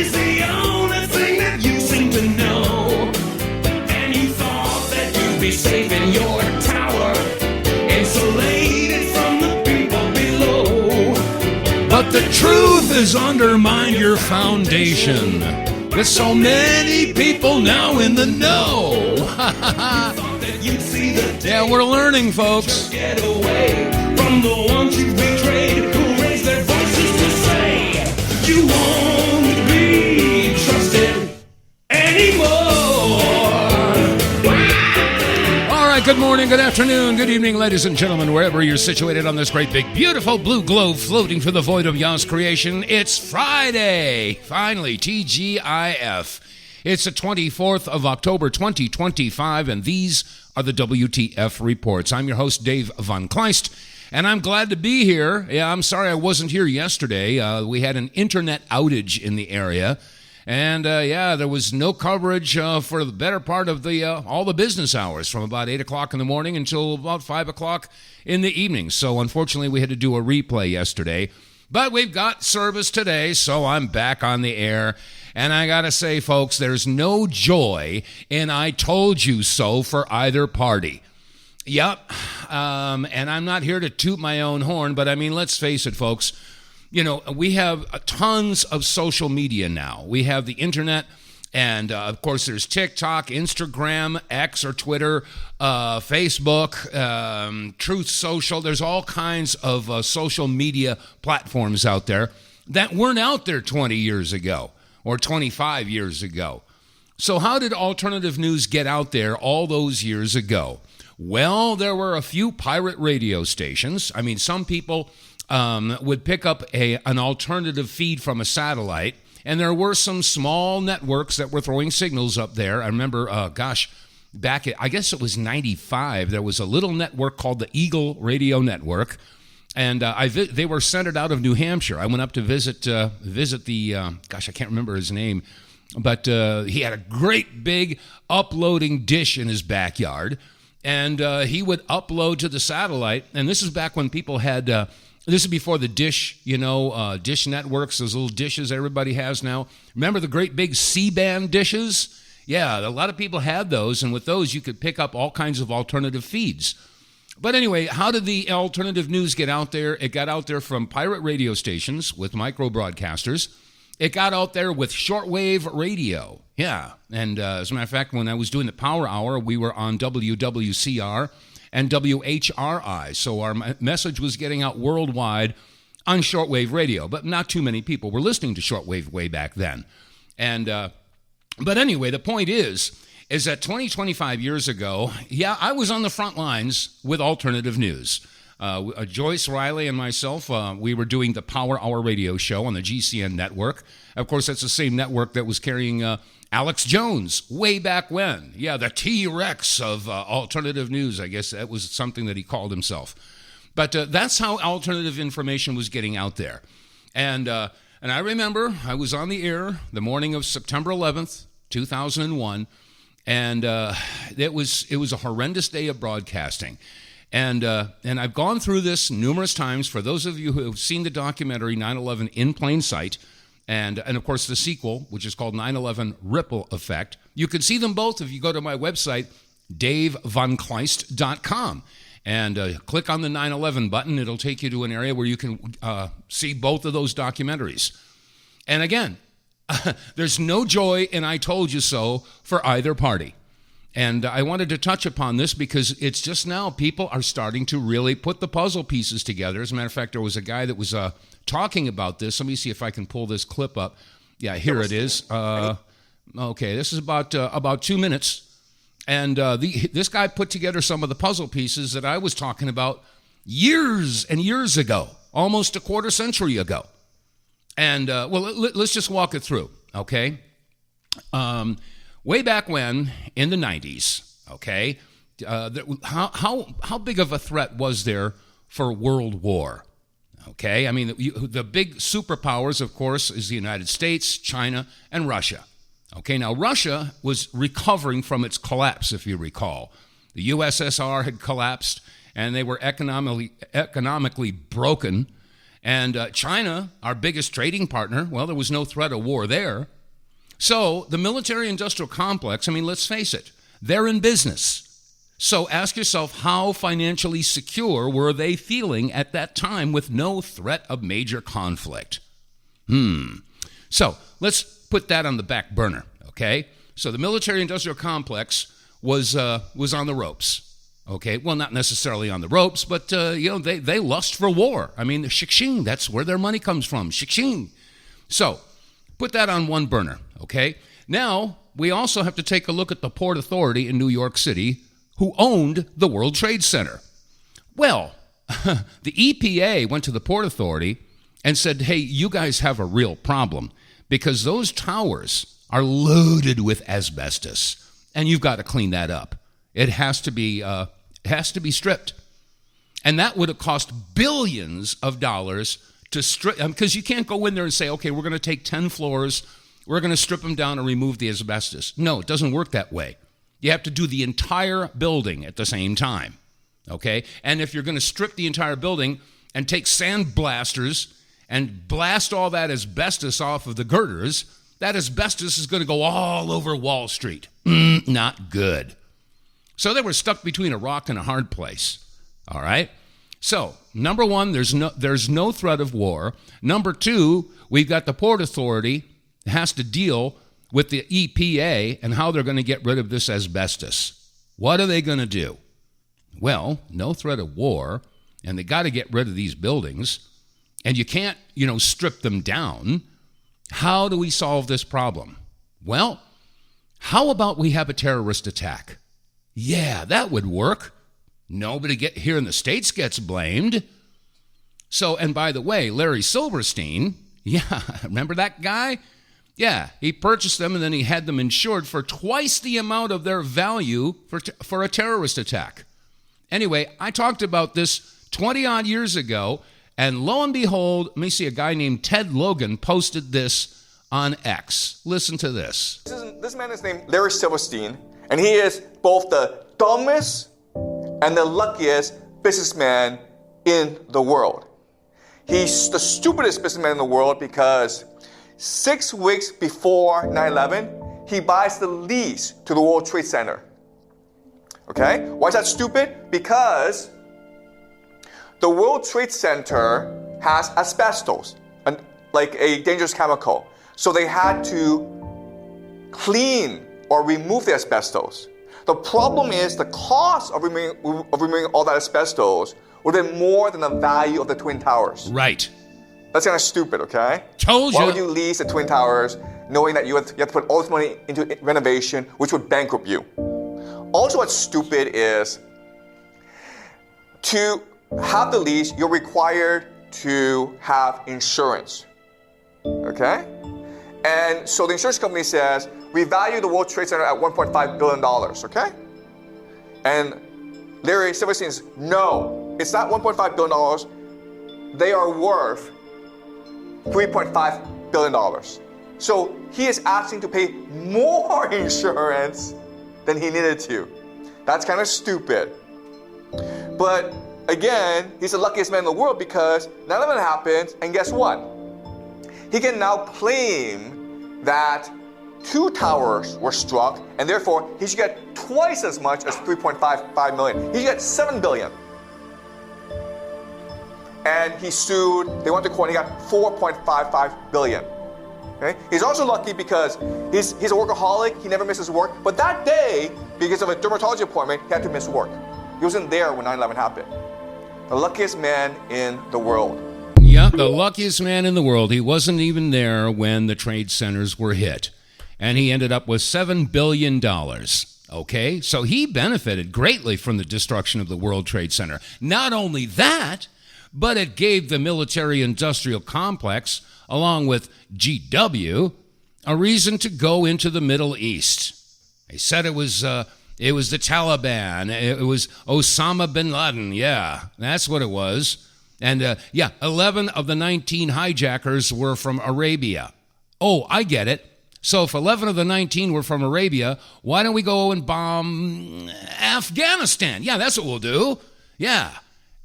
is the only thing that you seem to know. And you thought that you'd be safe in your tower, insulated from the people below. But the truth has undermined your foundation, with so many people now in the know. Yeah, we're learning, folks. Get away from the ones you betrayed, who raised their voices to say you won't be trusted anymore. All right, good morning, good afternoon, good evening, ladies and gentlemen, wherever you're situated on this great big beautiful blue globe floating through the void of Yah's creation. It's Friday, finally, TGIF. It's the 24th of October, 2025, and these are the WTF reports. I'm your host, Dave vonKleist, and I'm glad to be here. Yeah, I'm sorry I wasn't here yesterday. We had an internet outage in the area, and there was no coverage for the better part of all the business hours, from about 8 o'clock in the morning until about 5 o'clock in the evening. So unfortunately, we had to do a replay yesterday. But we've got service today, so I'm back on the air. And I got to say, folks, there's no joy in I told you so for either party. Yep, and I'm not here to toot my own horn, but I mean, let's face it, folks. You know, we have tons of social media now. We have the internet, and of course, there's TikTok, Instagram, X or Twitter, Facebook, Truth Social. There's all kinds of social media platforms out there that weren't out there 20 years ago. Or 25 years ago. So how did alternative news get out there all those years ago? Well, there were a few pirate radio stations. I mean, some people would pick up an alternative feed from a satellite, and there were some small networks that were throwing signals up there. I remember, back at, I guess it was 95, there was a little network called the Eagle Radio Network. And they were centered out of New Hampshire. I went up to visit the, I can't remember his name, but he had a great big uploading dish in his backyard, and he would upload to the satellite. And this is back when people had, this is before the dish, dish networks, those little dishes everybody has now. Remember the great big C-band dishes? Yeah, a lot of people had those, and with those you could pick up all kinds of alternative feeds. But anyway, how did the alternative news get out there? It got out there from pirate radio stations with micro broadcasters. It got out there with shortwave radio. Yeah, and as a matter of fact, when I was doing the Power Hour, we were on WWCR and WHRI. So our message was getting out worldwide on shortwave radio, but not too many people were listening to shortwave way back then. And but anyway, the point is that 25 years ago, I was on the front lines with alternative news. Joyce Riley and myself, we were doing the Power Hour radio show on the GCN network. Of course, that's the same network that was carrying Alex Jones way back when. Yeah, the T-Rex of alternative news. I guess that was something that he called himself. But that's how alternative information was getting out there. And I remember I was on the air the morning of September 11th, 2001, and it was a horrendous day of broadcasting. And I've gone through this numerous times. For those of you who have seen the documentary 9/11 in Plain Sight, and of course the sequel, which is called 9/11 Ripple Effect, you can see them both if you go to my website, davevonKleist.com, and click on the 9/11 button. It'll take you to an area where you can see both of those documentaries. And again, there's no joy in I told you so for either party. And I wanted to touch upon this because it's just now people are starting to really put the puzzle pieces together. As a matter of fact, there was a guy that was talking about this. Let me see if I can pull this clip up. Yeah, here it is. Okay, this is about 2 minutes. And this guy put together some of the puzzle pieces that I was talking about years and years ago, almost a quarter century ago. And, let's just walk it through, okay? Way back when, in the 90s, okay, how big of a threat was there for World War? Okay, I mean, the big superpowers, of course, is the United States, China, and Russia. Okay, now Russia was recovering from its collapse, if you recall. The USSR had collapsed, and they were economically broken. And China, our biggest trading partner, well, there was no threat of war there. So the military-industrial complex, I mean, let's face it, they're in business. So ask yourself, how financially secure were they feeling at that time with no threat of major conflict? So let's put that on the back burner, okay? So the military-industrial complex was on the ropes. Okay, well, not necessarily on the ropes, but, they lust for war. I mean, shik-shing, that's where their money comes from, shik-shing. So, put that on one burner, okay? Now, we also have to take a look at the Port Authority in New York City, who owned the World Trade Center. Well, the EPA went to the Port Authority and said, hey, you guys have a real problem because those towers are loaded with asbestos, and you've got to clean that up. It has to be stripped. And that would have cost billions of dollars to strip, because you can't go in there and say, okay, we're going to take 10 floors, we're going to strip them down and remove the asbestos. No, it doesn't work that way. You have to do the entire building at the same time, okay? And if you're going to strip the entire building and take sand blasters and blast all that asbestos off of the girders, that asbestos is going to go all over Wall Street. Not good. So they were stuck between a rock and a hard place, all right? So, number one, there's no threat of war. Number two, we've got the Port Authority that has to deal with the EPA and how they're going to get rid of this asbestos. What are they going to do? Well, no threat of war, and they got to get rid of these buildings, and you can't, strip them down. How do we solve this problem? Well, how about we have a terrorist attack? Yeah, that would work. Nobody here in the States gets blamed. So, and by the way, Larry Silverstein, yeah, remember that guy? Yeah, he purchased them and then he had them insured for twice the amount of their value for a terrorist attack. Anyway, I talked about this 20-odd years ago, and lo and behold, let me see, a guy named Ted Logan posted this on X. Listen to this. This man is named Larry Silverstein, and he is both the dumbest and the luckiest businessman in the world. He's the stupidest businessman in the world because 6 weeks before 9/11, he buys the lease to the World Trade Center. Okay? Why is that stupid? Because the World Trade Center has asbestos, like a dangerous chemical. So they had to clean or remove the asbestos. The problem is the cost of removing all that asbestos would have been more than the value of the Twin Towers. Right. That's kind of stupid, okay? Told you. Why would you lease the Twin Towers knowing that you have to put all this money into renovation, which would bankrupt you? Also, what's stupid is to have the lease, you're required to have insurance, okay? And so the insurance company says, we value the World Trade Center at $1.5 billion, okay? And Larry Silverstein says, no, it's not $1.5 billion. They are worth $3.5 billion. So he is asking to pay more insurance than he needed to. That's kind of stupid. But again, he's the luckiest man in the world because 9/11 happened, and guess what? He can now claim that 2 towers were struck, and therefore he should get twice as much as $3.55 million. He should get $7 billion. And he sued, they went to court, and he got $4.55 billion. Okay? He's also lucky because he's a workaholic, he never misses work, but that day, because of a dermatology appointment, he had to miss work. He wasn't there when 9/11 happened. The luckiest man in the world. Yeah, the luckiest man in the world. He wasn't even there when the trade centers were hit. And he ended up with $7 billion. Okay, so he benefited greatly from the destruction of the World Trade Center. Not only that, but it gave the military-industrial complex, along with GW, a reason to go into the Middle East. They said it was the Taliban. It was Osama bin Laden. Yeah, that's what it was. And 11 of the 19 hijackers were from Arabia. Oh, I get it. So if 11 of the 19 were from Arabia, why don't we go and bomb Afghanistan? Yeah, that's what we'll do. Yeah.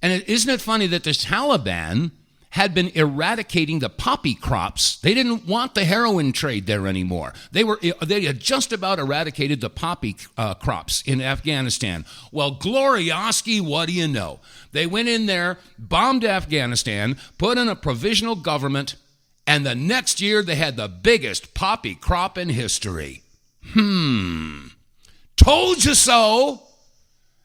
And isn't it funny that the Taliban had been eradicating the poppy crops. They didn't want the heroin trade there anymore. They had just about eradicated the poppy crops in Afghanistan. Well, glorioski, what do you know? They went in there, bombed Afghanistan, put in a provisional government, and the next year they had the biggest poppy crop in history. Told you so.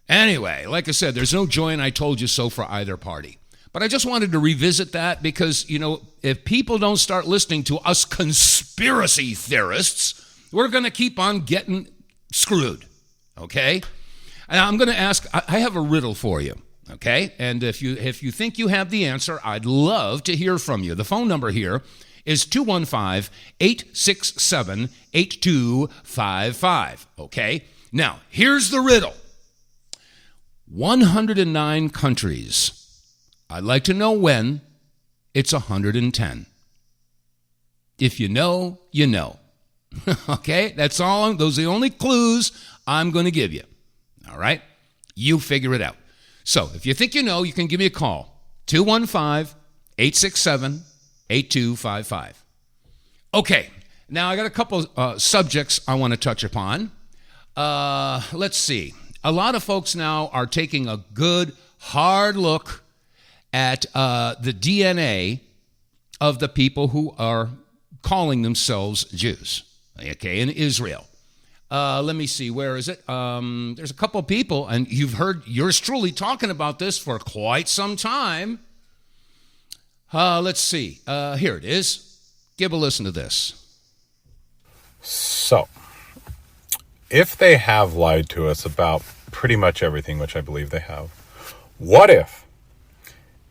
Anyway, like I said, there's no joy in I told you so for either party. But I just wanted to revisit that because, if people don't start listening to us conspiracy theorists, we're going to keep on getting screwed, okay? And I'm going to ask, I have a riddle for you, okay? And if you think you have the answer, I'd love to hear from you. The phone number here is 215-867-8255, okay? Now, here's the riddle. 109 countries. I'd like to know when. It's 110. If you know, you know. Okay? That's all. Those are the only clues I'm going to give you. All right? You figure it out. So, if you think you know, you can give me a call. 215-867-8255. Okay. Now, I got a couple subjects I want to touch upon. Let's see. A lot of folks now are taking a good, hard look at the DNA of the people who are calling themselves Jews, okay, in Israel. Let me see, where is it? There's a couple people, and you've heard yours truly talking about this for quite some time. Let's see. Here it is. Give a listen to this. So, if they have lied to us about pretty much everything, which I believe they have, what if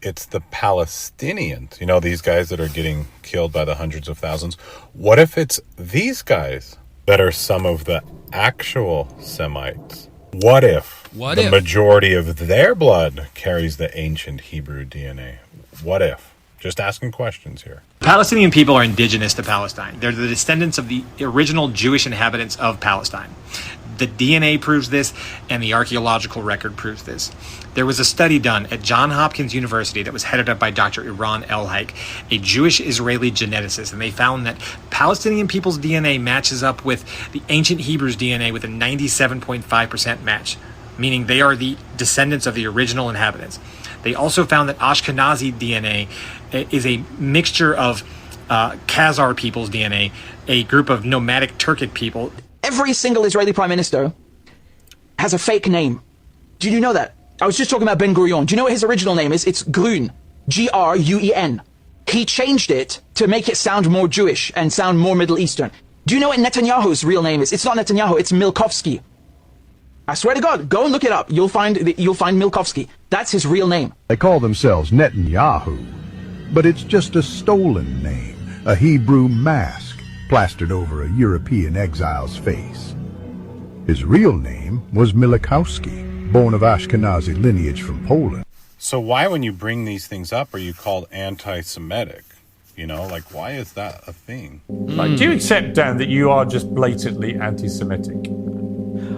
it's the Palestinians, these guys that are getting killed by the hundreds of thousands? What if it's these guys that are some of the actual Semites? What if the majority of their blood carries the ancient Hebrew DNA? What if? Just asking questions here. Palestinian people are indigenous to Palestine. They're the descendants of the original Jewish inhabitants of Palestine. The DNA proves this, and the archaeological record proves this. There was a study done at Johns Hopkins University that was headed up by Dr. Iran El-Haik, a Jewish-Israeli geneticist, and they found that Palestinian people's DNA matches up with the ancient Hebrews' DNA with a 97.5% match, meaning they are the descendants of the original inhabitants. They also found that Ashkenazi DNA is a mixture of Khazar people's DNA, a group of nomadic Turkic people. Every single Israeli prime minister has a fake name. Do you know that? I was just talking about Ben Gurion. Do you know what his original name is? It's Grun. Gruen. He changed it to make it sound more Jewish and sound more Middle Eastern. Do you know what Netanyahu's real name is? It's not Netanyahu, it's Milkovsky. I swear to God, go and look it up. You'll find Milkovsky. That's his real name. They call themselves Netanyahu, but it's just a stolen name, a Hebrew mask plastered over a European exile's face. His real name was Milikowski, born of Ashkenazi lineage from Poland. So why, when you bring these things up, are you called anti-Semitic? Why is that a thing? Do you accept, Dan, that you are just blatantly anti-Semitic?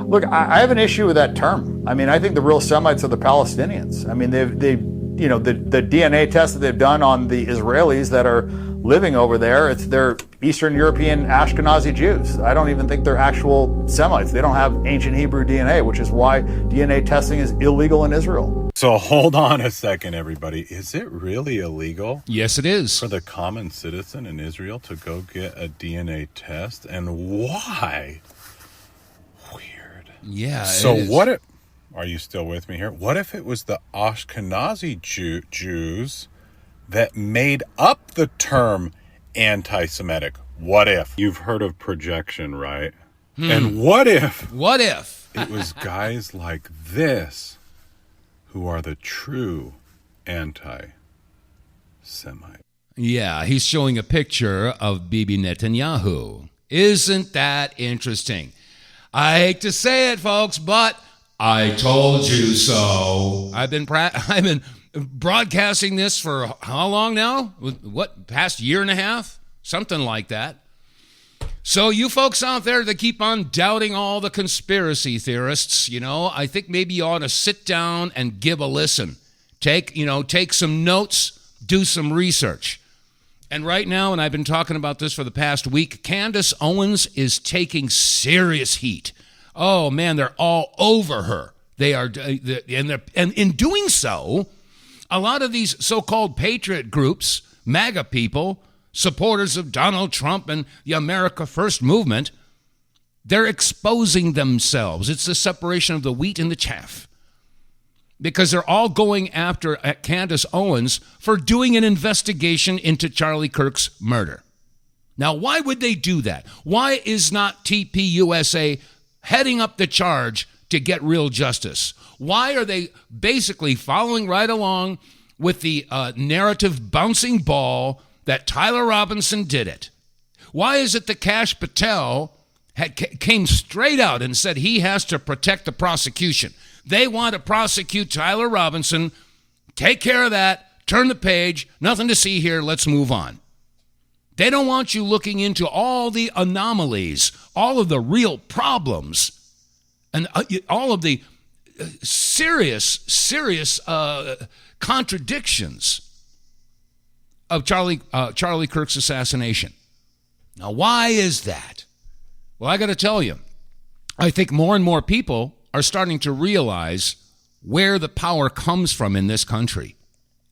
Look, I have an issue with that term. I think the real Semites are the Palestinians. The DNA tests that they've done on the Israelis that are living over there, they're Eastern European Ashkenazi Jews. I don't even think they're actual Semites. They don't have ancient Hebrew DNA, which is why DNA testing is illegal in Israel. So hold on a second, everybody. Is it really illegal? Yes, it is. For the common citizen in Israel to go get a DNA test? And why? Weird. Yeah. So what if, are you still with me here? What if it was the Ashkenazi Jews that made up the term anti-Semitic? What if? You've heard of projection, right? And what if it was guys like this who are the true anti-Semite? Yeah, he's showing a picture of Bibi Netanyahu. Isn't that interesting? I hate to say it, folks, but I told you so. I've been broadcasting this for how long now? What, past year and a half? Something like that. So you folks out there that keep on doubting all the conspiracy theorists, I think maybe you ought to sit down and give a listen. Take some notes, do some research. And right now, and I've been talking about this for the past week, Candace Owens is taking serious heat. Oh, man, they're all over her. They are, and in doing so, a lot of these so-called patriot groups, MAGA people, supporters of Donald Trump and the America First movement, they're exposing themselves. It's the separation of the wheat and the chaff. Because they're all going after Candace Owens for doing an investigation into Charlie Kirk's murder. Now, why would they do that? Why is not TPUSA heading up the charge to get real justice? Why are they basically following right along with the narrative bouncing ball that Tyler Robinson did it? Why is it that Kash Patel came straight out and said he has to protect the prosecution? They want to prosecute Tyler Robinson. Take care of that. Turn the page. Nothing to see here. Let's move on. They don't want you looking into all the anomalies, all of the real problems, and all of the serious contradictions of Charlie Kirk's assassination. Now, why is that? Well, I got to tell you, I think more and more people are starting to realize where the power comes from in this country.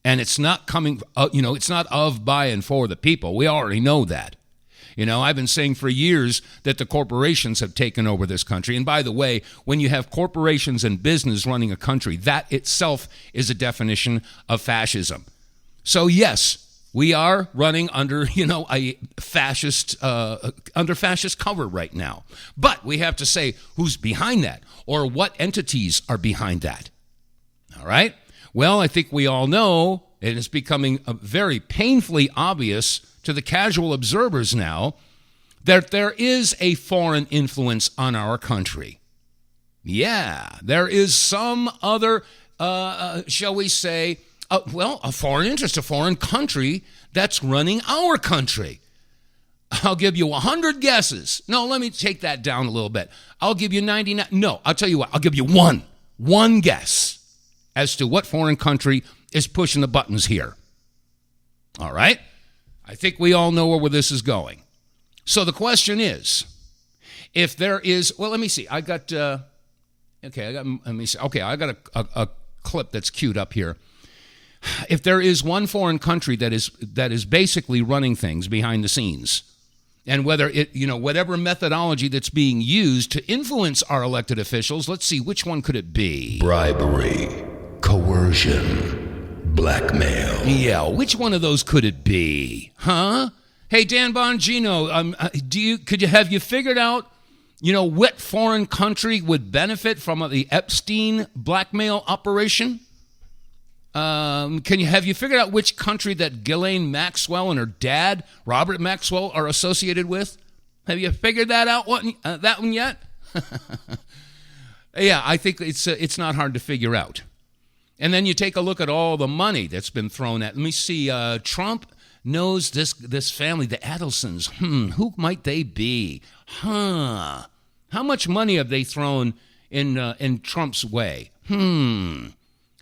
And it's not coming, it's not of, by, and for the people. We already know that. I've been saying for years that the corporations have taken over this country. And by the way, when you have corporations and business running a country, that itself is a definition of fascism. So yes, we are running under, a fascist, under fascist cover right now. But we have to say who's behind that or what entities are behind that. All right? Well, I think we all know, and it's becoming very painfully obvious to the casual observers now, that there is a foreign influence on our country. Yeah, there is some other, shall we say, a foreign interest, a foreign country that's running our country. I'll give you 100 guesses. No, let me take that down a little bit. I'll give you 99. No, I'll tell you what. I'll give you one guess as to what foreign country is pushing the buttons here. All right? I think we all know where this is going. So the question is, if there is, well, let me see. I got a clip that's queued up here. If there is one foreign country that is basically running things behind the scenes, and whether it, whatever methodology that's being used to influence our elected officials, let's see, which one could it be? Bribery, coercion, blackmail. Yeah, which one of those could it be? Huh? Hey, Dan Bongino, have you figured out, what foreign country would benefit from the Epstein blackmail operation? Have you figured out which country that Ghislaine Maxwell and her dad, Robert Maxwell, are associated with? Have you figured that out? That one yet? Yeah, I think it's not hard to figure out. And then you take a look at all the money that's been thrown at. Let me see. Trump knows this family, the Adelsons. Who might they be? How much money have they thrown in Trump's way?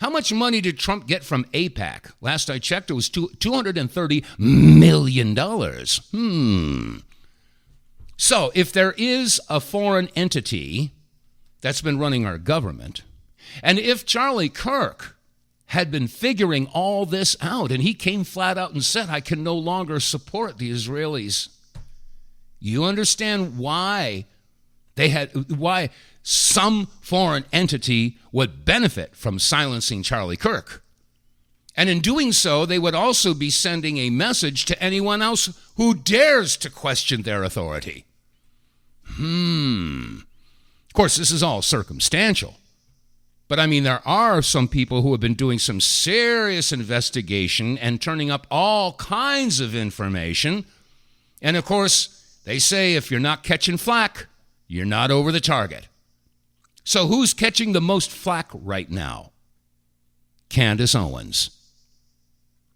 How much money did Trump get from AIPAC? Last I checked, it was $230 million. So if there is a foreign entity that's been running our government, and if Charlie Kirk had been figuring all this out, and he came flat out and said, I can no longer support the Israelis, you understand why some foreign entity would benefit from silencing Charlie Kirk. And in doing so, they would also be sending a message to anyone else who dares to question their authority. Of course, this is all circumstantial. But I mean, there are some people who have been doing some serious investigation and turning up all kinds of information. And of course, they say if you're not catching flack, you're not over the target. So who's catching the most flack right now? Candace Owens.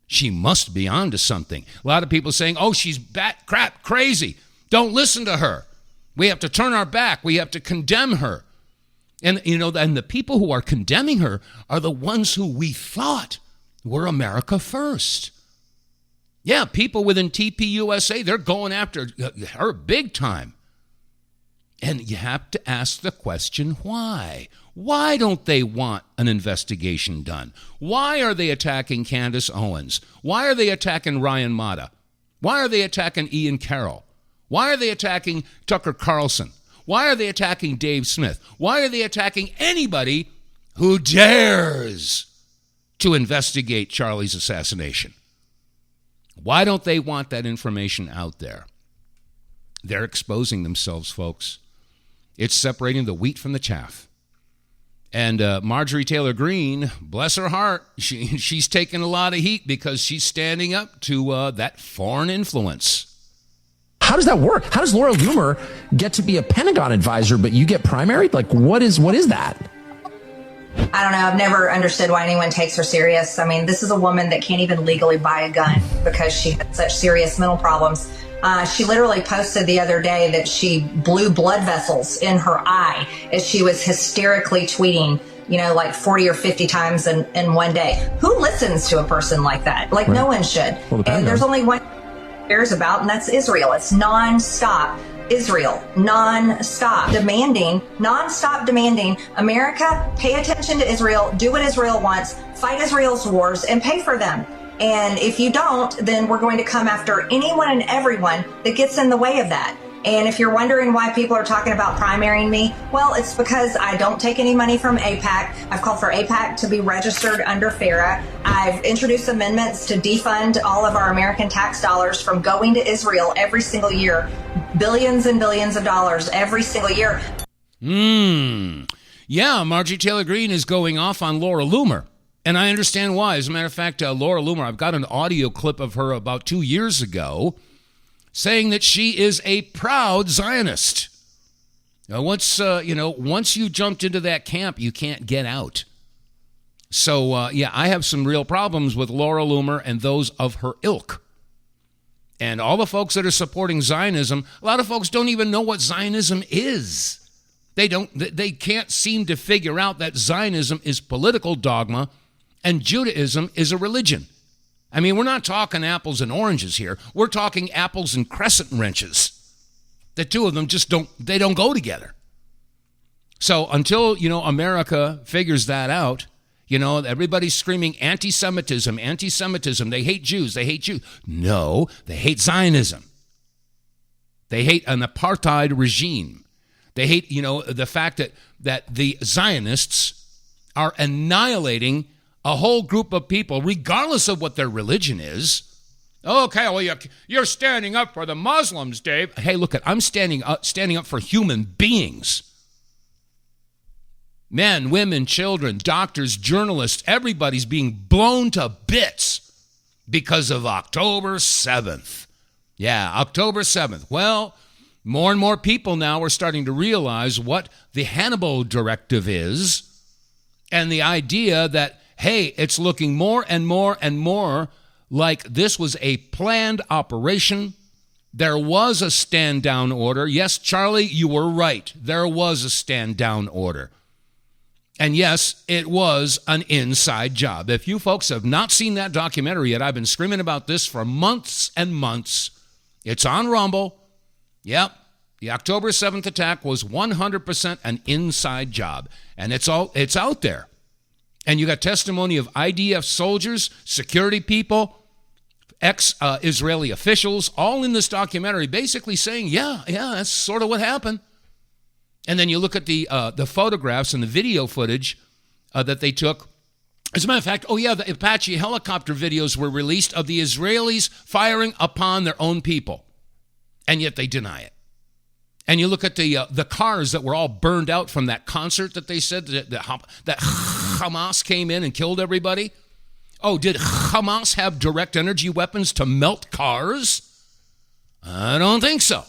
She must be onto something. A lot of people saying, oh, she's crap crazy. Don't listen to her. We have to turn our back. We have to condemn her. And, and the people who are condemning her are the ones who we thought were America first. Yeah, people within TPUSA, they're going after her big time. And you have to ask the question, why? Why don't they want an investigation done? Why are they attacking Candace Owens? Why are they attacking Ryan Mata? Why are they attacking Ian Carroll? Why are they attacking Tucker Carlson? Why are they attacking Dave Smith? Why are they attacking anybody who dares to investigate Charlie's assassination? Why don't they want that information out there? They're exposing themselves, folks. It's separating the wheat from the chaff. And Marjorie Taylor Greene, bless her heart, she's taking a lot of heat because she's standing up to that foreign influence. How does that work? How does Laura Loomer get to be a Pentagon advisor, but you get primaried? Like, what is that? I don't know. I've never understood why anyone takes her serious. I mean, this is a woman that can't even legally buy a gun because she had such serious mental problems. She literally posted the other day that she blew blood vessels in her eye as she was hysterically tweeting, like 40 or 50 times in one day. Who listens to a person like that? Like, right. No one should. Well, and there's only one cares about, and that's Israel. It's nonstop. Israel, nonstop demanding America pay attention to Israel, do what Israel wants, fight Israel's wars, and pay for them. And if you don't, then we're going to come after anyone and everyone that gets in the way of that. And if you're wondering why people are talking about primarying me, well, it's because I don't take any money from AIPAC. I've called for AIPAC to be registered under FARA. I've introduced amendments to defund all of our American tax dollars from going to Israel every single year. Billions and billions of dollars every single year. Yeah, Marjorie Taylor Greene is going off on Laura Loomer. And I understand why. As a matter of fact, Laura Loomer, I've got an audio clip of her about 2 years ago saying that she is a proud Zionist. Once you jumped into that camp, you can't get out. So, I have some real problems with Laura Loomer and those of her ilk. And all the folks that are supporting Zionism, a lot of folks don't even know what Zionism is. They can't seem to figure out that Zionism is political dogma and Judaism is a religion. I mean, we're not talking apples and oranges here. We're talking apples and crescent wrenches. The two of them just don't go together. So until, America figures that out, everybody's screaming anti-Semitism. They hate Jews. No, they hate Zionism. They hate an apartheid regime. They hate, the fact that the Zionists are annihilating a whole group of people, regardless of what their religion is. Okay, well, you're standing up for the Muslims, Dave. Hey, look, I'm standing up for human beings. Men, women, children, doctors, journalists, everybody's being blown to bits because of October 7th. Yeah, October 7th. Well, more and more people now are starting to realize what the Hannibal Directive is and the idea that, hey, it's looking more and more and more like this was a planned operation. There was a stand-down order. Yes, Charlie, you were right. There was a stand-down order. And yes, it was an inside job. If you folks have not seen that documentary yet, I've been screaming about this for months and months. It's on Rumble. Yep. The October 7th attack was 100% an inside job. And it's out there. And you got testimony of IDF soldiers, security people, ex-Israeli officials, all in this documentary, basically saying, yeah, that's sort of what happened. And then you look at the photographs and the video footage that they took. As a matter of fact, the Apache helicopter videos were released of the Israelis firing upon their own people. And yet they deny it. And you look at the cars that were all burned out from that concert that they said that Hamas came in and killed everybody. Oh, did Hamas have direct energy weapons to melt cars? I don't think so.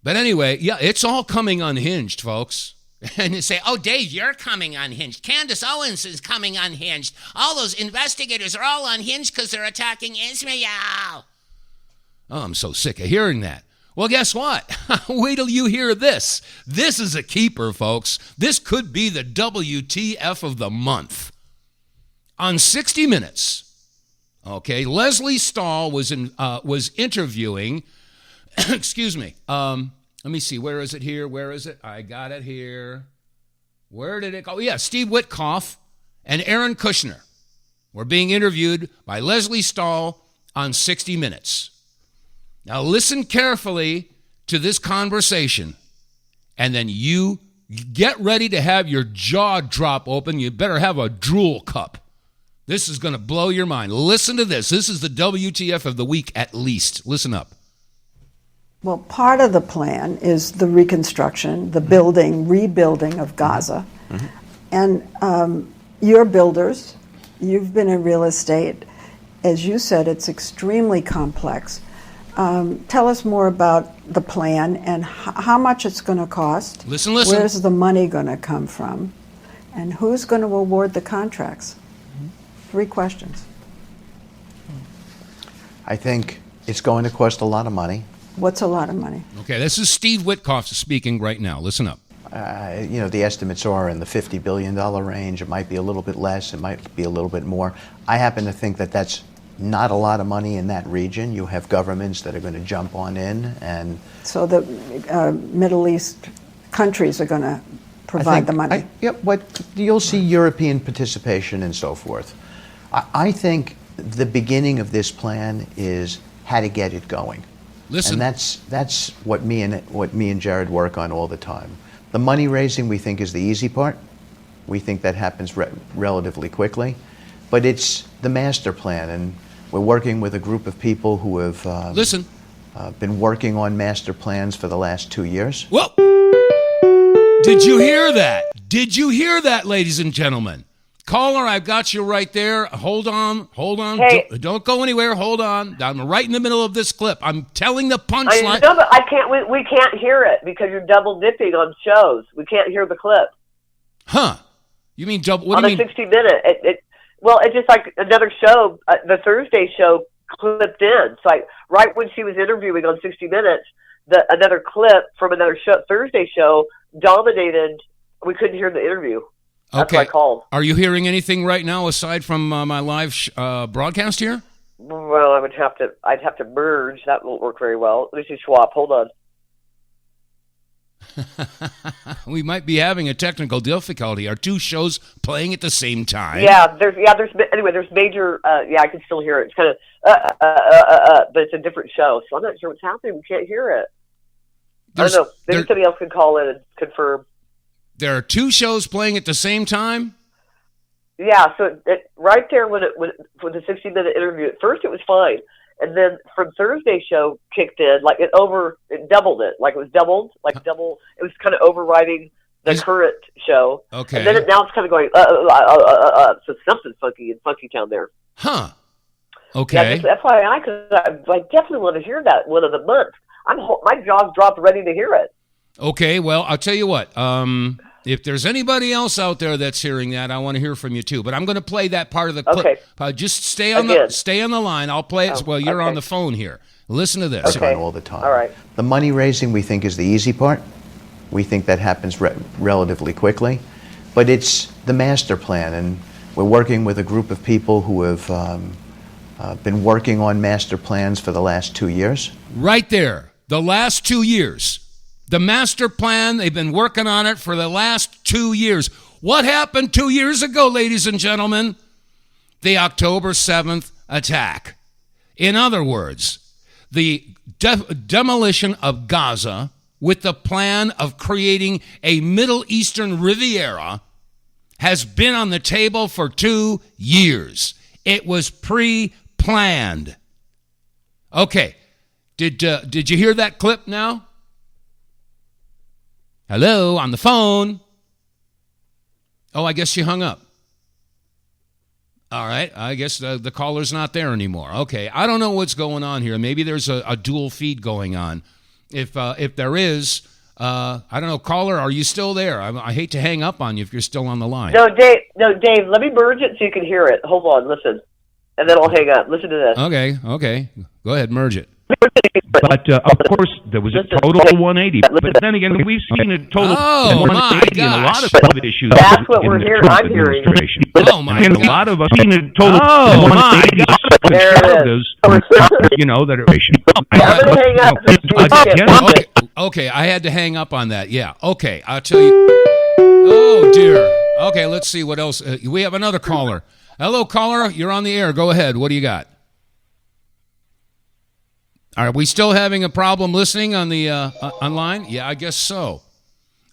But anyway, it's all coming unhinged, folks. And you say, oh, Dave, you're coming unhinged. Candace Owens is coming unhinged. All those investigators are all unhinged because they're attacking Israel. Oh, I'm so sick of hearing that. Well, guess what? Wait till you hear this. This is a keeper, folks. This could be the WTF of the month. On 60 Minutes, Okay, Leslie Stahl was interviewing. Excuse me. Let me see. Where is it here? Where is it? I got it here. Where did it go? Yeah, Steve Witkoff and Aaron Kushner were being interviewed by Leslie Stahl on 60 Minutes. Now listen carefully to this conversation, and then you get ready to have your jaw drop open. You better have a drool cup. This is going to blow your mind. Listen to this. This is the WTF of the week at least. Listen up. Well, part of the plan is the reconstruction, the rebuilding of Gaza. Mm-hmm. And you're builders. You've been in real estate. As you said, it's extremely complex. Tell us more about the plan and how much it's going to cost. Listen. Where's the money going to come from? And who's going to award the contracts? 3 questions. I think it's going to cost a lot of money. What's a lot of money? Okay, this is Steve Witkoff speaking right now. Listen up. The estimates are in the $50 billion range. It might be a little bit less. It might be a little bit more. I happen to think that that's not a lot of money in that region. You have governments that are going to jump on in. And so the Middle East countries are going to provide the money. But you'll see European participation and so forth. I think the beginning of this plan is how to get it going. Listen. And that's what me and Jared work on all the time. The money raising we think is the easy part. We think that happens relatively quickly, but it's the master plan, and we're working with a group of people who have been working on master plans for the last 2 years. Whoa! Did you hear that? Did you hear that, ladies and gentlemen? Caller, I've got you right there. Hold on. Hey. Don't go anywhere. Hold on. I'm right in the middle of this clip. I'm telling the punchline. I know, but I can't. We can't hear it because you're double dipping on shows. We can't hear the clip. Huh? You mean double? What on do you mean? 60 Minute. It's just like another show. The Thursday show clipped in. It's like right when she was interviewing on 60 Minutes, another clip from another Thursday show dominated. We couldn't hear the interview. That's Okay. what I called. Are you hearing anything right now aside from my live broadcast here? Well, I'd have to merge. That won't work very well. Let me see swap. Hold on. We might be having a technical difficulty. Are 2 shows playing at the same time? There's major. I can still hear it. It's kind of but it's a different show, so I'm not sure what's happening. We can't hear it. I don't know. Maybe somebody else can call in and confirm. There are 2 shows playing at the same time? Yeah, so right there when the 60-minute interview, at first it was fine, and then from Thursday's show kicked in, like it doubled it, like it was doubled, like double. It was kind of overriding the current show. Okay. And then now it's kind of going, so something's funky down there. Huh. Okay. Yeah, just FYI, because I definitely want to hear that one of the month. My jaw's dropped, ready to hear it. Okay, well, I'll tell you what. If there's anybody else out there that's hearing that, I want to hear from you too. But I'm going to play that part of the clip. Okay. Just stay on the line. I'll play it. Well, you're on the phone here. Listen to this. Okay. All the time. All right. The money raising we think is the easy part. We think that happens relatively quickly, but it's the master plan, and we're working with a group of people who have been working on master plans for the last 2 years. Right there. The last 2 years. The master plan, they've been working on it for the last 2 years. What happened 2 years ago, ladies and gentlemen? The October 7th attack. In other words, the demolition of Gaza with the plan of creating a Middle Eastern Riviera has been on the table for 2 years. It was pre-planned. Okay, did you hear that clip now? Hello, on the phone. Oh, I guess she hung up. All right, I guess the caller's not there anymore. Okay, I don't know what's going on here. Maybe there's a dual feed going on. If there is, I don't know, caller, are you still there? I hate to hang up on you if you're still on the line. No, Dave, let me merge it so you can hear it. Hold on, listen. And then I'll hang up. Listen to this. Okay. Go ahead, merge it. But of course, there was a total 180. But then again, we've seen a total 180 in a lot of other issues. That's what we're hearing. I'm hearing. Oh my God! A lot of us seen a total 180 conservatives, that are. Okay, I had to hang up on that. Yeah. Okay, I'll tell you. Oh dear. Okay, let's see what else. We have another caller. Hello, caller. You're on the air. Go ahead. What do you got? Are we still having a problem listening on the online? Yeah, I guess so.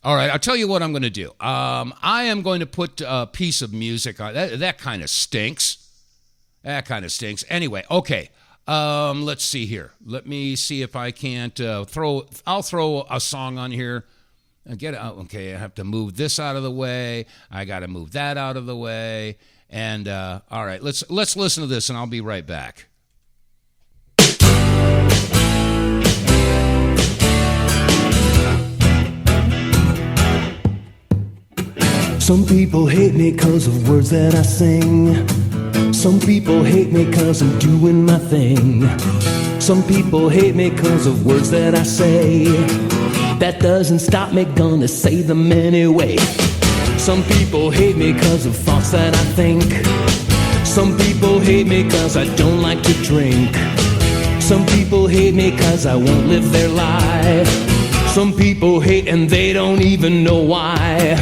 All right, I'll tell you what I'm going to do. I am going to put a piece of music on. That kind of stinks. That kind of stinks. Anyway, okay. Let's see here. Let me see if I can't I'll throw a song on here. Okay, I have to move this out of the way. I got to move that out of the way. And all right, let's listen to this, and I'll be right back. Some people hate me 'cause of words that I sing. Some people hate me 'cause I'm doing my thing. Some people hate me 'cause of words that I say. That doesn't stop me, gonna say them anyway. Some people hate me 'cause of thoughts that I think. Some people hate me 'cause I don't like to drink. Some people hate me 'cause I won't live their life. Some people hate and they don't even know why.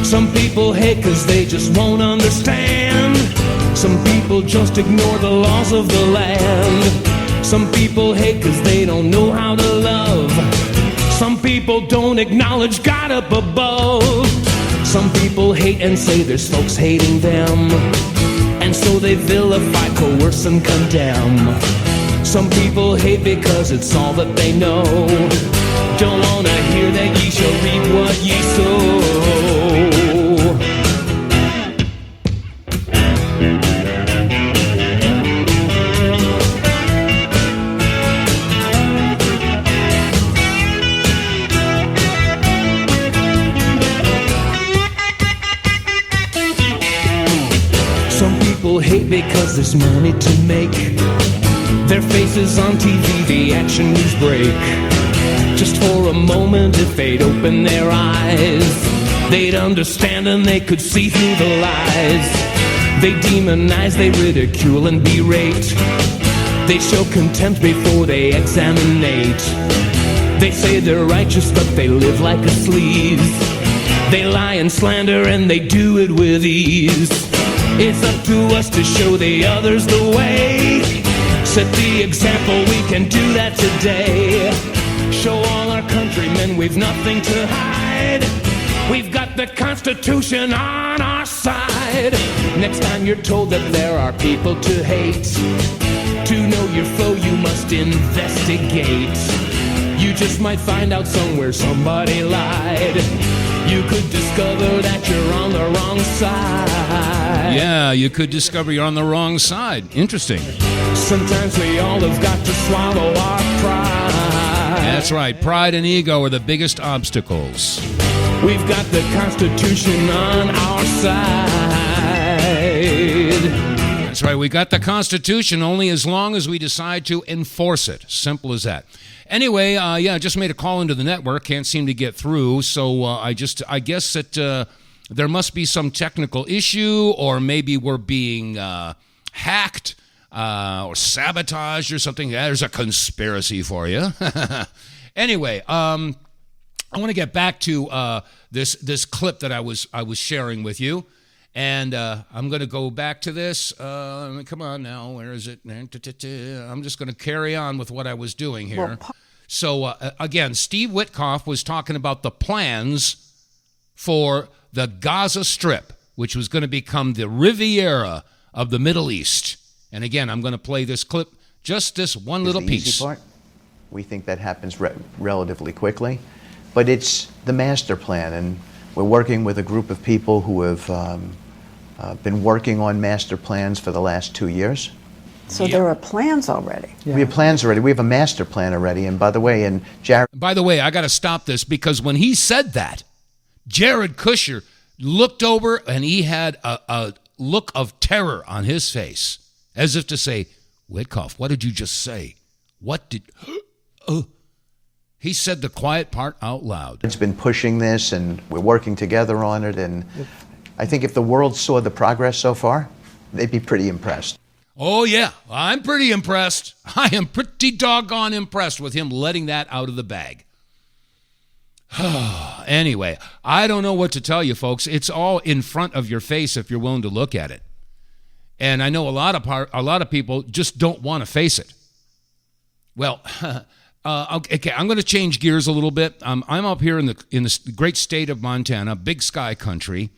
Some people hate 'cause they just won't understand. Some people just ignore the laws of the land. Some people hate 'cause they don't know how to love. Some people don't acknowledge God up above. Some people hate and say there's folks hating them, and so they vilify, coerce, and condemn. Some people hate because it's all that they know. Don't wanna hear that ye shall reap what ye sow. Some people hate because there's money to make. Their faces on TV, the action news break. Just for a moment, if they'd open their eyes, they'd understand and they could see through the lies. They demonize, they ridicule and berate. They show contempt before they examinate. They say they're righteous, but they live like a sleaze. They lie and slander and they do it with ease. It's up to us to show the others the way. Set the example, we can do that today. Show all our countrymen we've nothing to hide. We've got the Constitution on our side. Next time you're told that there are people to hate, to know your foe you must investigate. You just might find out somewhere somebody lied. You could discover that you're on the wrong side. Yeah, you could discover you're on the wrong side. Interesting. Sometimes we all have got to swallow our pride. That's right. Pride and ego are the biggest obstacles. We've got the Constitution on our side. That's right. We got the Constitution only as long as we decide to enforce it. Simple as that. Anyway, I just made a call into the network. Can't seem to get through. So I guess that there must be some technical issue, or maybe we're being hacked or sabotaged or something. There's a conspiracy for you. Anyway, I want to get back to this clip that I was sharing with you. And I'm going to go back to this. Come on now. Where is it? I'm just going to carry on with what I was doing here. So, again, Steve Witkoff was talking about the plans for the Gaza Strip, which was going to become the Riviera of the Middle East. And, again, I'm going to play this clip, just this one little piece. Easy part. We think that happens relatively quickly. But it's the master plan, and we're working with a group of people who have been working on master plans for the last 2 years. So there are plans already. We have plans already. We have a master plan already. And by the way, Jared... By the way, I got to stop this, because when he said that, Jared Kushner looked over and he had a look of terror on his face, as if to say, Witkoff, what did you just say? What did... He said the quiet part out loud. It's been pushing this, and we're working together on it, and I think if the world saw the progress so far, they'd be pretty impressed. Oh, yeah, I'm pretty impressed. I am pretty doggone impressed with him letting that out of the bag. Anyway, I don't know what to tell you, folks. It's all in front of your face if you're willing to look at it. And I know a lot of people just don't want to face it. Well, okay, I'm going to change gears a little bit. I'm up here in the great state of Montana, big sky country,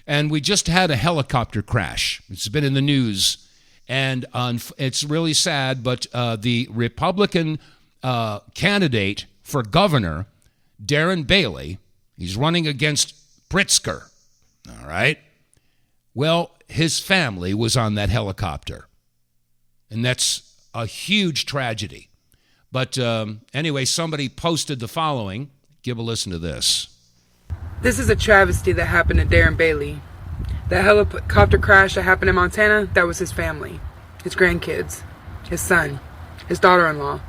and we just had a helicopter crash. It's been in the news, and it's really sad, but the Republican candidate for governor, Darren Bailey, he's running against Pritzker, all right? Well, his family was on that helicopter, and that's a huge tragedy. But anyway, somebody posted the following. Give a listen to this. This is a travesty that happened to Darren Bailey. That helicopter crash that happened in Montana, that was his family, his grandkids, his son, his daughter-in-law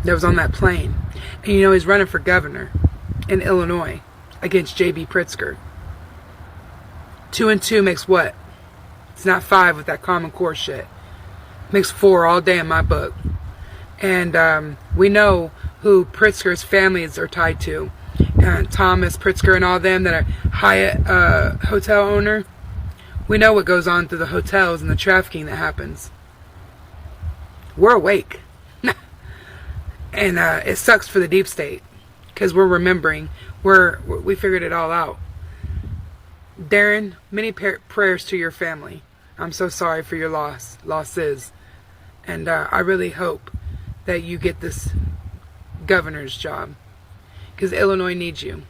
that was on that plane. And you know, he's running for governor in Illinois against J.B. Pritzker. 2 and 2 makes what? It's not 5 with that Common Core shit. It makes 4 all day in my book. And we know who Pritzker's families are tied to. Thomas Pritzker and all them that are Hyatt hotel owner. We know what goes on through the hotels and the trafficking that happens. We're awake. And it sucks for the deep state because we're remembering. We figured it all out. Darren, many prayers to your family. I'm so sorry for your losses. And I really hope that you get this governor's job, because Illinois needs you.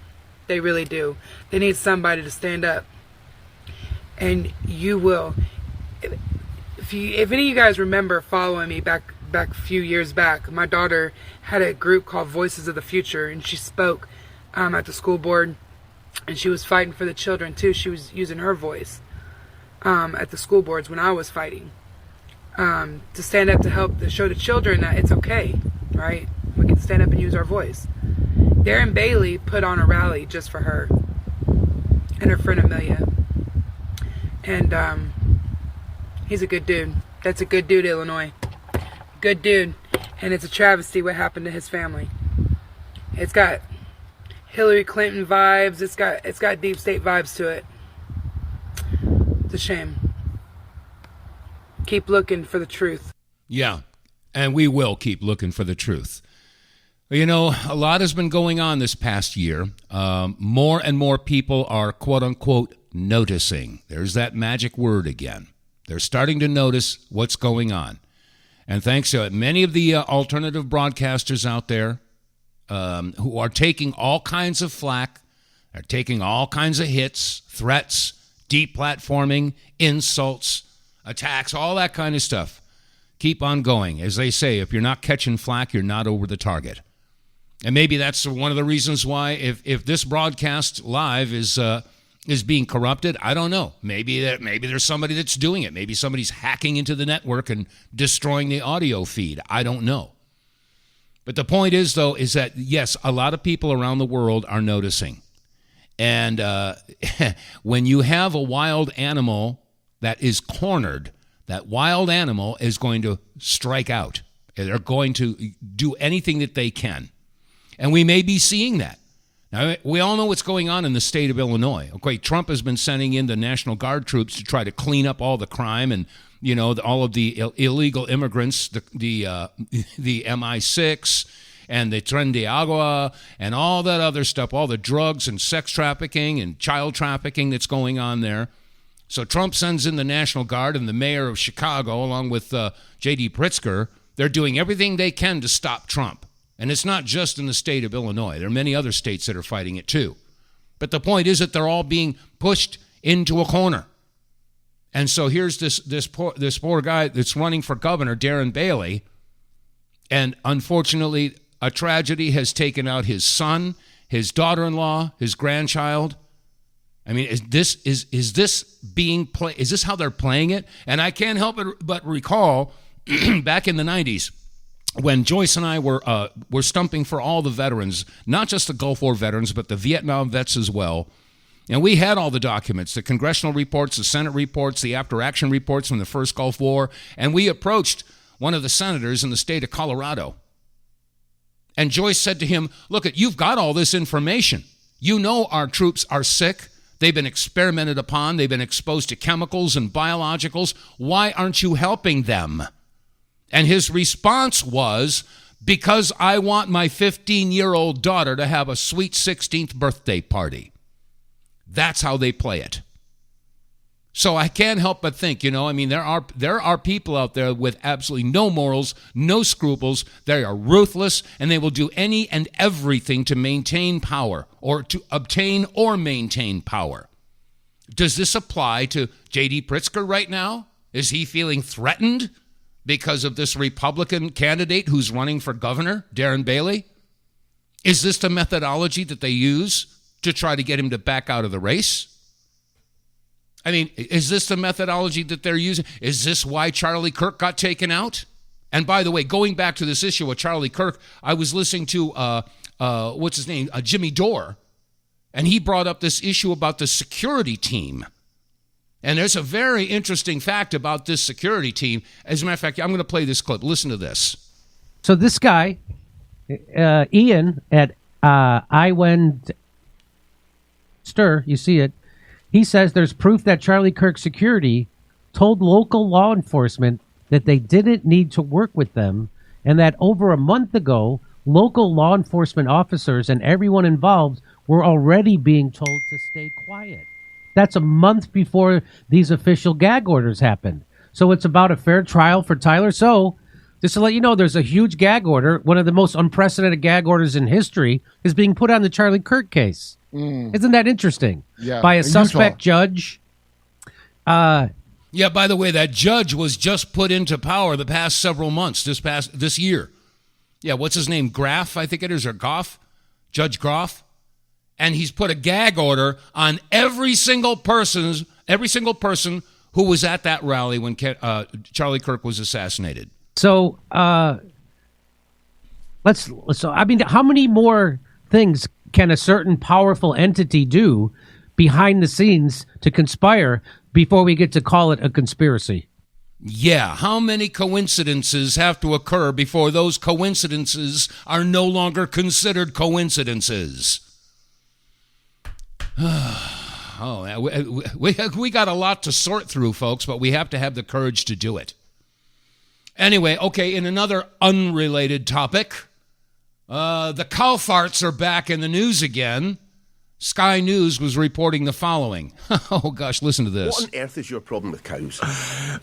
They really do. They need somebody to stand up, and you will. If any of you guys remember following me back a few years back, my daughter had a group called Voices of the Future, and she spoke at the school board, and she was fighting for the children too. She was using her voice at the school boards when I was fighting. To stand up to show the children that it's okay, right? We can stand up and use our voice. Darren Bailey put on a rally just for her and her friend Amelia. And he's a good dude. That's a good dude, Illinois. Good dude. And it's a travesty what happened to his family. It's got Hillary Clinton vibes. It's got deep state vibes to it. It's a shame. Keep looking for the truth. Yeah, and we will keep looking for the truth. You know, a lot has been going on this past year. More and more people are, quote-unquote, noticing. There's that magic word again. They're starting to notice what's going on. And thanks to many of the alternative broadcasters out there who are taking all kinds of flack, are taking all kinds of hits, threats, deplatforming, insults, attacks, all that kind of stuff. Keep on going. As they say, if you're not catching flack, you're not over the target. And maybe that's one of the reasons why if this broadcast live is being corrupted, I don't know. Maybe there's somebody that's doing it. Maybe somebody's hacking into the network and destroying the audio feed. I don't know. But the point is, though, is that, yes, a lot of people around the world are noticing. And when you have a wild animal that is cornered, that wild animal is going to strike out. They're going to do anything that they can. And we may be seeing that. Now, we all know what's going on in the state of Illinois. Okay, Trump has been sending in the National Guard troops to try to clean up all the crime and, you know, all of the illegal immigrants, the MI6 and the Tren de Agua and all that other stuff, all the drugs and sex trafficking and child trafficking that's going on there. So Trump sends in the National Guard, and the mayor of Chicago, along with J.D. Pritzker, they're doing everything they can to stop Trump. And it's not just in the state of Illinois. There are many other states that are fighting it too. But the point is that they're all being pushed into a corner. And so here's this poor guy that's running for governor, Darren Bailey, and unfortunately a tragedy has taken out his son, his daughter-in-law, his grandchild. I mean, is this being played? Is this how they're playing it? And I can't help but recall back in the 90s when Joyce and I were stumping for all the veterans, not just the Gulf War veterans, but the Vietnam vets as well. And we had all the documents, the congressional reports, the Senate reports, the after-action reports from the first Gulf War. And we approached one of the senators in the state of Colorado. And Joyce said to him, look, you've got all this information. You know our troops are sick. They've been experimented upon. They've been exposed to chemicals and biologicals. Why aren't you helping them? And his response was, because I want my 15-year-old daughter to have a sweet 16th birthday party. That's how they play it. So I can't help but think, there are people out there with absolutely no morals, no scruples. They are ruthless, and they will do any and everything to maintain power or to obtain or maintain power. Does this apply to J.D. Pritzker right now? Is he feeling threatened because of this Republican candidate who's running for governor, Darren Bailey? Is this the methodology that they use to try to get him to back out of the race? I mean, is this the methodology that they're using? Is this why Charlie Kirk got taken out? And by the way, going back to this issue of Charlie Kirk, I was listening to, Jimmy Dore, and he brought up this issue about the security team. And there's a very interesting fact about this security team. As a matter of fact, I'm going to play this clip. Listen to this. So this guy, Ian at iWenster, you see it, he says there's proof that Charlie Kirk security told local law enforcement that they didn't need to work with them, and that over a month ago, local law enforcement officers and everyone involved were already being told to stay quiet. That's a month before these official gag orders happened. So it's about a fair trial for Tyler. So just to let you know, there's a huge gag order. One of the most unprecedented gag orders in history is being put on the Charlie Kirk case. Isn't that interesting? Yeah, by a suspect Utah. judge. Yeah, by the way, that judge was just put into power the past several months, this year. Yeah, what's his name? Graff, I think it is, or Goff? Judge Groff. And he's put a gag order on every single person who was at that rally when Charlie Kirk was assassinated. So, how many more things can a certain powerful entity do behind the scenes to conspire before we get to call it a conspiracy? Yeah, how many coincidences have to occur before those coincidences are no longer considered coincidences? We got a lot to sort through, folks, but we have to have the courage to do it. Anyway, okay, in another unrelated topic, the cow farts are back in the news again. Sky News was reporting the following. Oh, gosh, listen to this. What on earth is your problem with cows?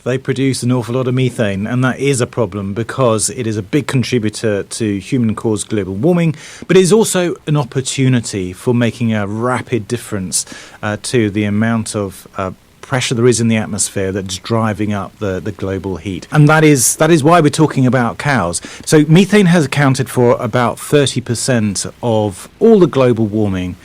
They produce an awful lot of methane, and that is a problem because it is a big contributor to human-caused global warming, but it is also an opportunity for making a rapid difference to the amount of pressure there is in the atmosphere that's driving up the global heat. And that is why we're talking about cows. So methane has accounted for about 30% of all the global warming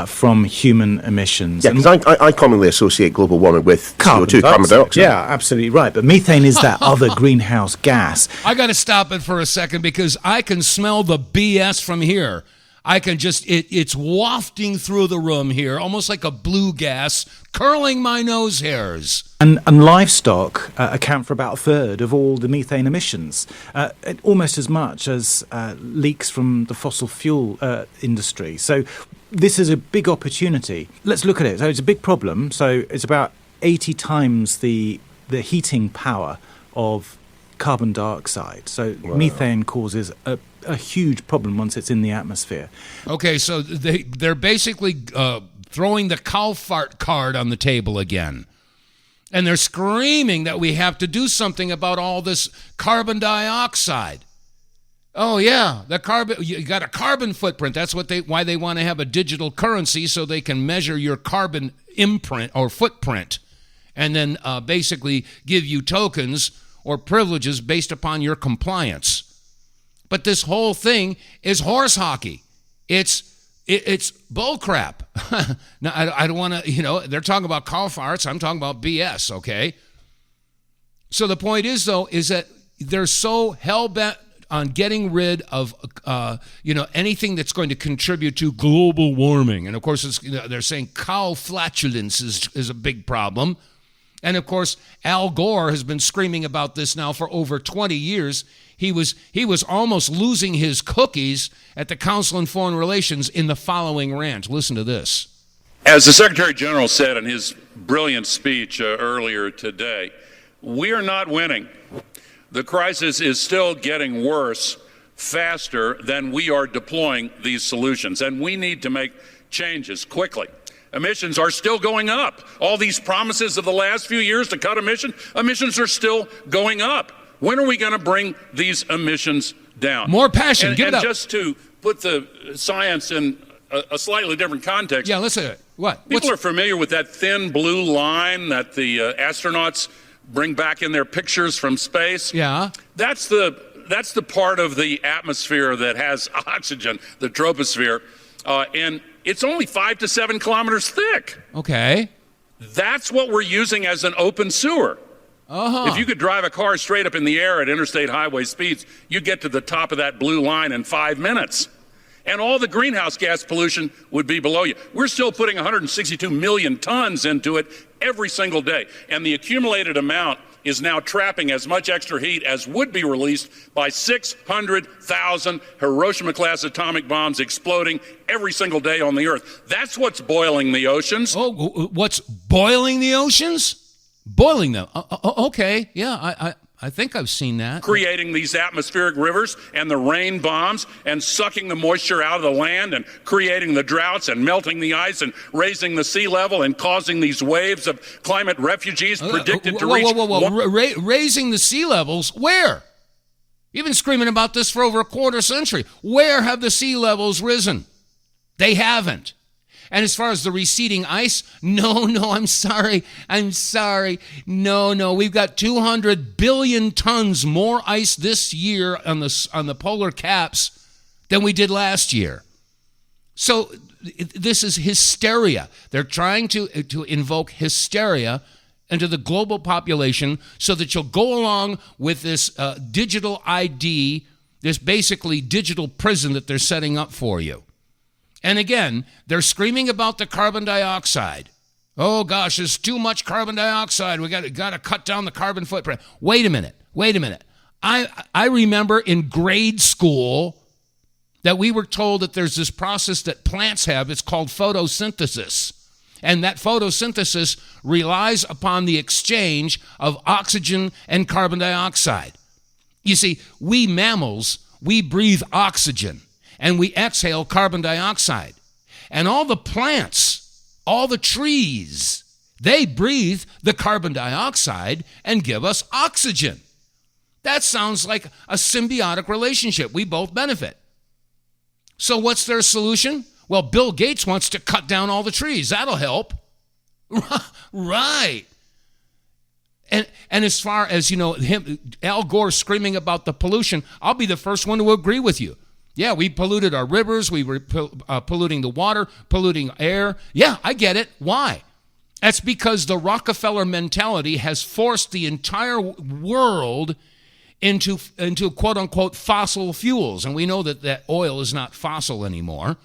from human emissions. Yeah, because I commonly associate global warming with CO2, carbon dioxide. Yeah, absolutely right. But methane is that other greenhouse gas. I got to stop it for a second because I can smell the BS from here. I can it's wafting through the room here, almost like a blue gas, curling my nose hairs. And livestock account for about a third of all the methane emissions, almost as much as leaks from the fossil fuel industry. So this is a big opportunity. Let's look at it. So it's a big problem. So it's about 80 times the heating power of carbon dioxide. So methane causes a huge problem once it's in the atmosphere. Okay, so they're basically throwing the cow fart card on the table again. And they're screaming that we have to do something about all this carbon dioxide. Oh yeah, you got a carbon footprint. That's why they want to have a digital currency so they can measure your carbon imprint or footprint and then basically give you tokens or privileges based upon your compliance. But this whole thing is horse hockey. It's bull crap. Now, I don't want to, they're talking about cow farts. I'm talking about BS, okay? So the point is, though, is that they're so on getting rid of anything that's going to contribute to global warming. And of course, they're saying cow flatulence is a big problem. And of course, Al Gore has been screaming about this now for over 20 years. He was almost losing his cookies at the Council on Foreign Relations in the following rant. Listen to this. As the Secretary General said in his brilliant speech earlier today, we are not winning. The crisis is still getting worse faster than we are deploying these solutions, and we need to make changes quickly. Emissions are still going up. All these promises of the last few years to cut emissions are still going up. When are we going to bring these emissions down? More passion. Give it up. And just to put the science in a slightly different context. Yeah, listen. What? People are familiar with that thin blue line that the astronauts bring back in their pictures from space. Yeah. That's the part of the atmosphere that has oxygen, the troposphere, and it's only 5 to 7 kilometers thick. Okay. That's what we're using as an open sewer. Uh-huh. If you could drive a car straight up in the air at interstate highway speeds, you'd get to the top of that blue line in 5 minutes. And all the greenhouse gas pollution would be below you. We're still putting 162 million tons into it every single day. And the accumulated amount is now trapping as much extra heat as would be released by 600,000 Hiroshima-class atomic bombs exploding every single day on the Earth. That's what's boiling the oceans. Oh, what's boiling the oceans? Boiling them. Okay, yeah, I think I've seen that. Creating these atmospheric rivers and the rain bombs and sucking the moisture out of the land and creating the droughts and melting the ice and raising the sea level and causing these waves of climate refugees predicted to reach... Raising the sea levels? Where? You've been screaming about this for over a quarter century. Where have the sea levels risen? They haven't. And as far as the receding ice, no, I'm sorry. No, we've got 200 billion tons more ice this year on the polar caps than we did last year. So this is hysteria. They're trying to invoke hysteria into the global population so that you'll go along with this digital ID, this basically digital prison that they're setting up for you. And again, they're screaming about the carbon dioxide. Oh gosh, there's too much carbon dioxide. We got to cut down the carbon footprint. Wait a minute. I remember in grade school that we were told that there's this process that plants have. It's called photosynthesis. And that photosynthesis relies upon the exchange of oxygen and carbon dioxide. You see, we mammals, we breathe oxygen. And we exhale carbon dioxide. And all the plants, all the trees, they breathe the carbon dioxide and give us oxygen. That sounds like a symbiotic relationship. We both benefit. So what's their solution? Well, Bill Gates wants to cut down all the trees. That'll help. Right. And as far as, Al Gore screaming about the pollution, I'll be the first one to agree with you. Yeah, we polluted our rivers, we were polluting the water, polluting air. Yeah, I get it. Why? That's because the Rockefeller mentality has forced the entire world into quote-unquote fossil fuels. And we know that oil is not fossil anymore.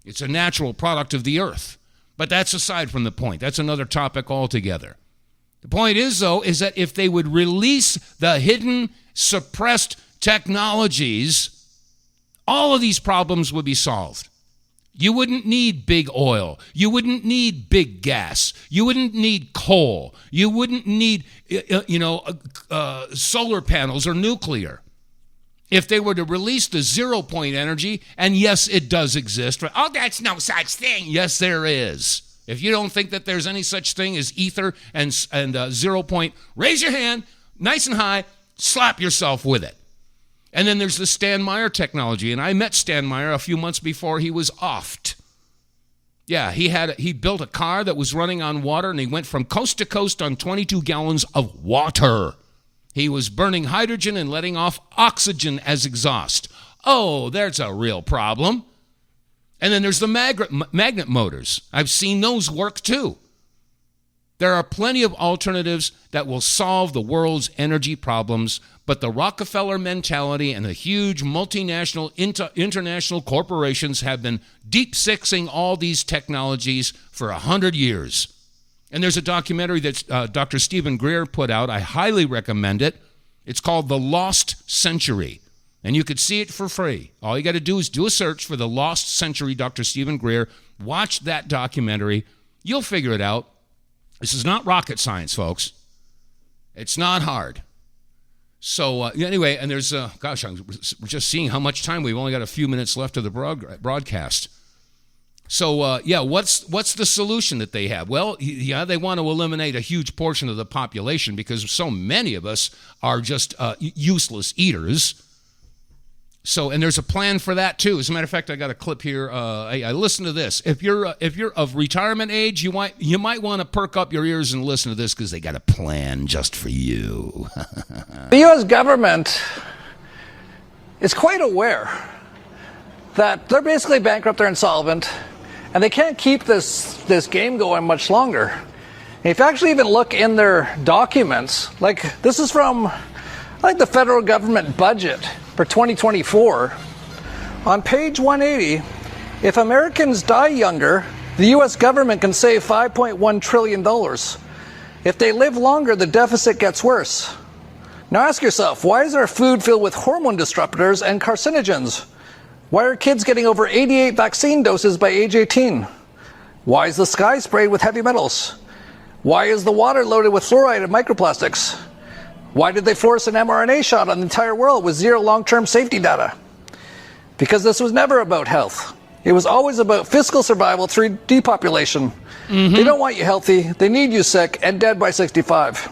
It's a natural product of the earth. But that's aside from the point. That's another topic altogether. The point is, though, is that if they would release the hidden, suppressed technologies, all of these problems would be solved. You wouldn't need big oil. You wouldn't need big gas. You wouldn't need coal. You wouldn't need, solar panels or nuclear. If they were to release the zero-point energy, and yes, it does exist. Oh, that's no such thing. Yes, there is. If you don't think that there's any such thing as ether and zero point, raise your hand, nice and high, slap yourself with it. And then there's the Stan Meyer technology, and I met Stan Meyer a few months before he was offed. Yeah, he built a car that was running on water, and he went from coast to coast on 22 gallons of water. He was burning hydrogen and letting off oxygen as exhaust. Oh, there's a real problem. And then there's the magnet motors. I've seen those work too. There are plenty of alternatives that will solve the world's energy problems, but the Rockefeller mentality and the huge multinational, international corporations have been deep-sixing all these technologies for 100 years. And there's a documentary that Dr. Stephen Greer put out. I highly recommend it. It's called The Lost Century, and you could see it for free. All you got to do is do a search for The Lost Century, Dr. Stephen Greer. Watch that documentary. You'll figure it out. This is not rocket science, folks. It's not hard. So anyway, and there's, we're just seeing how much time we've only got a few minutes left of the broadcast. So, what's the solution that they have? Well, they want to eliminate a huge portion of the population because so many of us are just useless eaters. So, and there's a plan for that too. As a matter of fact, I got a clip here. I listen to this. If you're of retirement age, you might want to perk up your ears and listen to this because they got a plan just for you. The U.S. government is quite aware that they're basically bankrupt, they're insolvent, and they can't keep this game going much longer. And if you actually even look in their documents, like this is from the federal government budget for 2024, on page 180, if Americans die younger, the U.S. government can save $5.1 trillion. If they live longer, the deficit gets worse. Now ask yourself, why is our food filled with hormone disruptors and carcinogens? Why are kids getting over 88 vaccine doses by age 18? Why is the sky sprayed with heavy metals? Why is the water loaded with fluoride and microplastics? Why did they force an mRNA shot on the entire world with zero long-term safety data? Because this was never about health. It was always about fiscal survival through depopulation. They don't want you healthy. They need you sick and dead by 65.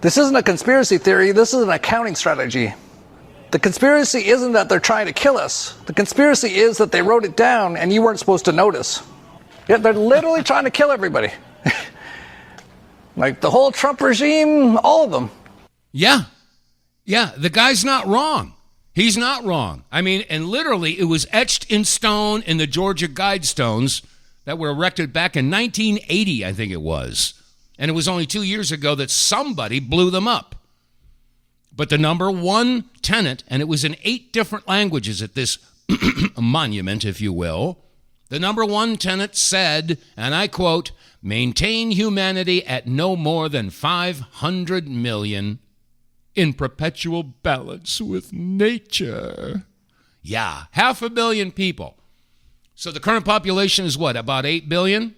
This isn't a conspiracy theory. This is an accounting strategy. The conspiracy isn't that they're trying to kill us. The conspiracy is that they wrote it down and you weren't supposed to notice. Yet they're literally trying to kill everybody. Like the whole Trump regime, all of them. Yeah, the guy's not wrong. He's not wrong. I mean, and literally it was etched in stone in the Georgia Guidestones that were erected back in 1980, I think it was. And it was only 2 years ago that somebody blew them up. But the number one tenet, and it was in 8 different languages at this monument, if you will, the number one tenet said, and I quote, maintain humanity at no more than 500 million in perpetual balance with nature. Yeah, 500 million people. So the current population is what, about 8 billion?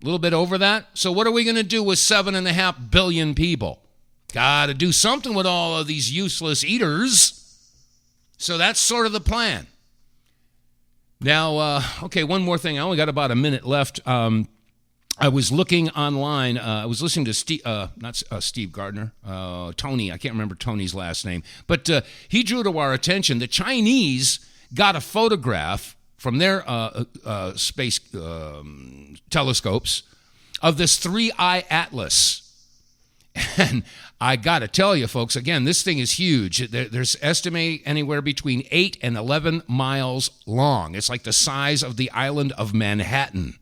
A little bit over that? So what are we going to do with 7.5 billion people? Got to do something with all of these useless eaters. So that's sort of the plan. Now, okay, one more thing. I only got about a minute left. I was looking online. I was listening to Steve Gardner, Tony. I can't remember Tony's last name. But he drew to our attention the Chinese got a photograph from their space telescopes of this 3-eye atlas. And I got to tell you, folks, again, this thing is huge. There's estimated anywhere between 8 and 11 miles long. It's like the size of the island of Manhattan.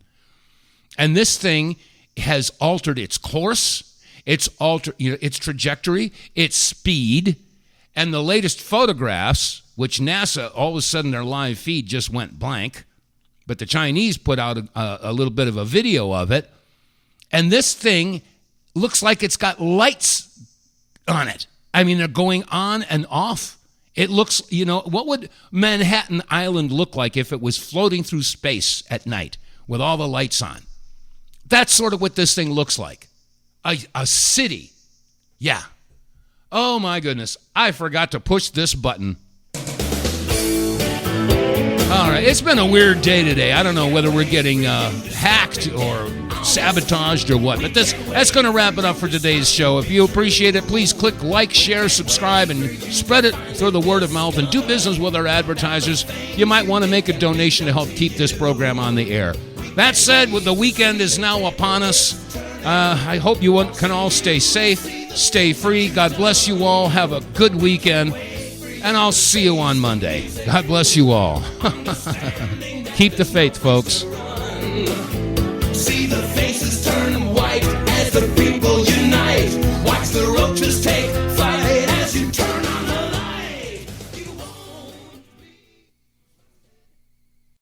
And this thing has altered its course, its trajectory, its speed, and the latest photographs, which NASA, all of a sudden their live feed just went blank, but the Chinese put out a little bit of a video of it, and this thing looks like it's got lights on it. I mean, they're going on and off. It looks, what would Manhattan Island look like if it was floating through space at night with all the lights on? That's sort of what this thing looks like. A city. Yeah. Oh, my goodness. I forgot to push this button. All right. It's been a weird day today. I don't know whether we're getting hacked or sabotaged or what, but that's going to wrap it up for today's show. If you appreciate it, please click like, share, subscribe, and spread it through the word of mouth and do business with our advertisers. You might want to make a donation to help keep this program on the air. That said, the weekend is now upon us. I hope you can all stay safe, stay free. God bless you all. Have a good weekend, and I'll see you on Monday. God bless you all. Keep the faith, folks.